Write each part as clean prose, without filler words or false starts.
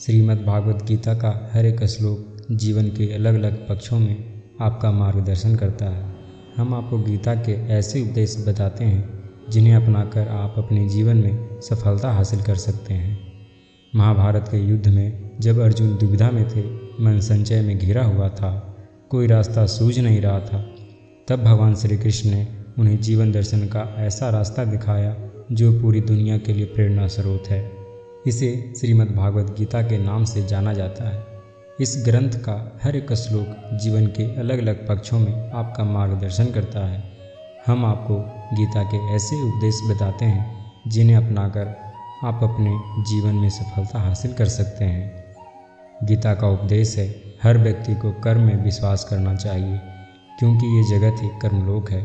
श्रीमद् भागवत गीता का हर एक श्लोक जीवन के अलग अलग पक्षों में आपका मार्गदर्शन करता है। हम आपको गीता के ऐसे उपदेश बताते हैं जिन्हें अपनाकर आप अपने जीवन में सफलता हासिल कर सकते हैं। महाभारत के युद्ध में जब अर्जुन दुविधा में थे, मन संचय में घिरा हुआ था, कोई रास्ता सूझ नहीं रहा था, तब भगवान श्री कृष्ण ने उन्हें जीवन दर्शन का ऐसा रास्ता दिखाया जो पूरी दुनिया के लिए प्रेरणा स्रोत है। इसे श्रीमद् भागवत गीता के नाम से जाना जाता है। इस ग्रंथ का हर एक श्लोक जीवन के अलग अलग पक्षों में आपका मार्गदर्शन करता है। हम आपको गीता के ऐसे उपदेश बताते हैं जिन्हें अपनाकर आप अपने जीवन में सफलता हासिल कर सकते हैं। गीता का उपदेश है, हर व्यक्ति को कर्म में विश्वास करना चाहिए, क्योंकि ये जगत ही कर्मलोक है।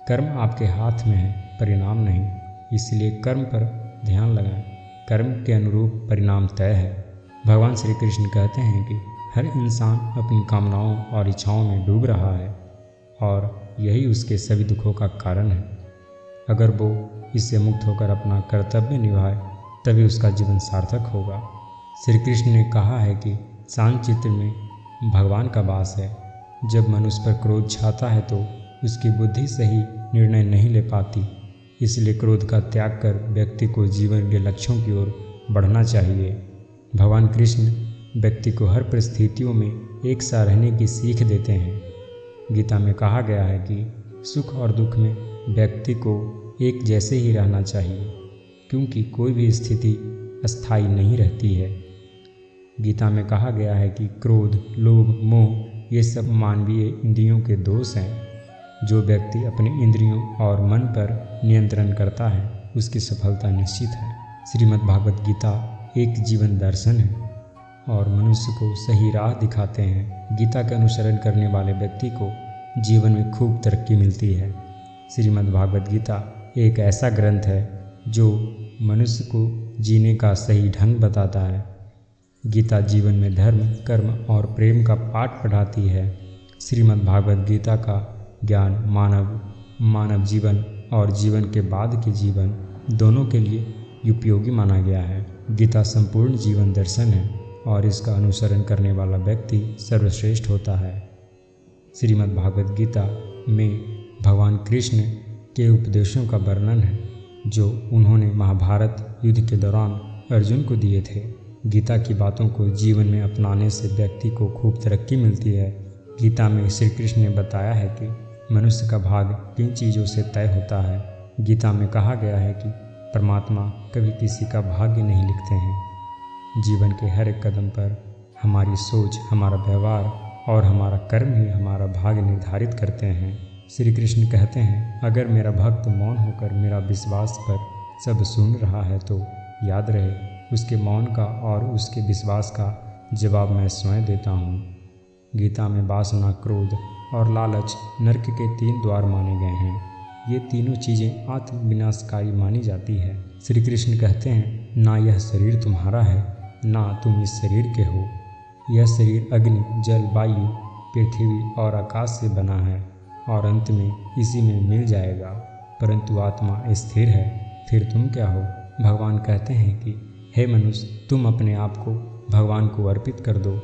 कर्म आपके हाथ में है, परिणाम नहीं, इसलिए कर्म पर ध्यान लगाएं। कर्म के अनुरूप परिणाम तय है। भगवान श्री कृष्ण कहते हैं कि हर इंसान अपनी कामनाओं और इच्छाओं में डूब रहा है और यही उसके सभी दुखों का कारण है। अगर वो इससे मुक्त होकर अपना कर्तव्य निभाए तभी उसका जीवन सार्थक होगा। श्री कृष्ण ने कहा है कि सांचित्र में भगवान का वास है। जब मनुष्य पर क्रोध छाता है तो उसकी बुद्धि सही निर्णय नहीं ले पाती, इसलिए क्रोध का त्याग कर व्यक्ति को जीवन के लक्ष्यों की ओर बढ़ना चाहिए। भगवान कृष्ण व्यक्ति को हर परिस्थितियों में एक सा रहने की सीख देते हैं। गीता में कहा गया है कि सुख और दुख में व्यक्ति को एक जैसे ही रहना चाहिए, क्योंकि कोई भी स्थिति अस्थायी नहीं रहती है। गीता में कहा गया है कि क्रोध, लोभ, मोह ये सब मानवीय इंद्रियों के दोष हैं। जो व्यक्ति अपने इंद्रियों और मन पर नियंत्रण करता है उसकी सफलता निश्चित है। श्रीमद् भागवत गीता एक जीवन दर्शन है और मनुष्य को सही राह दिखाते हैं। गीता का अनुसरण करने वाले व्यक्ति को जीवन में खूब तरक्की मिलती है। श्रीमद् भागवत गीता एक ऐसा ग्रंथ है जो मनुष्य को जीने का सही ढंग बताता है। गीता जीवन में धर्म, कर्म और प्रेम का पाठ पढ़ाती है। श्रीमद् भागवत गीता का ज्ञान मानव जीवन और जीवन के बाद के जीवन दोनों के लिए उपयोगी माना गया है। गीता संपूर्ण जीवन दर्शन है और इसका अनुसरण करने वाला व्यक्ति सर्वश्रेष्ठ होता है। श्रीमद् भागवत गीता में भगवान कृष्ण के उपदेशों का वर्णन है जो उन्होंने महाभारत युद्ध के दौरान अर्जुन को दिए थे। गीता की बातों को जीवन में अपनाने से व्यक्ति को खूब तरक्की मिलती है। गीता में श्री कृष्ण ने बताया है कि मनुष्य का भाग्य किन चीज़ों से तय होता है। गीता में कहा गया है कि परमात्मा कभी किसी का भाग्य नहीं लिखते हैं। जीवन के हर एक कदम पर हमारी सोच, हमारा व्यवहार और हमारा कर्म ही हमारा भाग्य निर्धारित करते हैं। श्री कृष्ण कहते हैं, अगर मेरा भक्त मौन होकर मेरा विश्वास पर सब सुन रहा है तो याद रहे उसके मौन का और उसके विश्वास का जवाब मैं स्वयं देता हूँ। गीता में वासना, क्रोध और लालच नरक के 3 द्वार माने गए हैं। ये तीनों चीज़ें आत्म विनाशकारी मानी जाती है। श्री कृष्ण कहते हैं, ना यह शरीर तुम्हारा है, ना तुम इस शरीर के हो। यह शरीर अग्नि, जल, वायु, पृथ्वी और आकाश से बना है और अंत में इसी में मिल जाएगा, परंतु आत्मा स्थिर है। फिर तुम क्या हो? भगवान कहते हैं कि हे मनुष्य, तुम अपने आप को भगवान को अर्पित कर दो।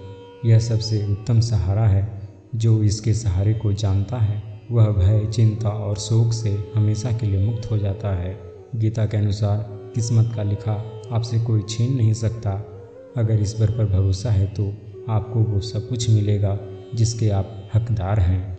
यह सबसे उत्तम सहारा है। जो इसके सहारे को जानता है वह भय, चिंता और शोक से हमेशा के लिए मुक्त हो जाता है। गीता के अनुसार किस्मत का लिखा आपसे कोई छीन नहीं सकता। अगर ईश्वर पर भरोसा है तो आपको वो सब कुछ मिलेगा जिसके आप हकदार हैं।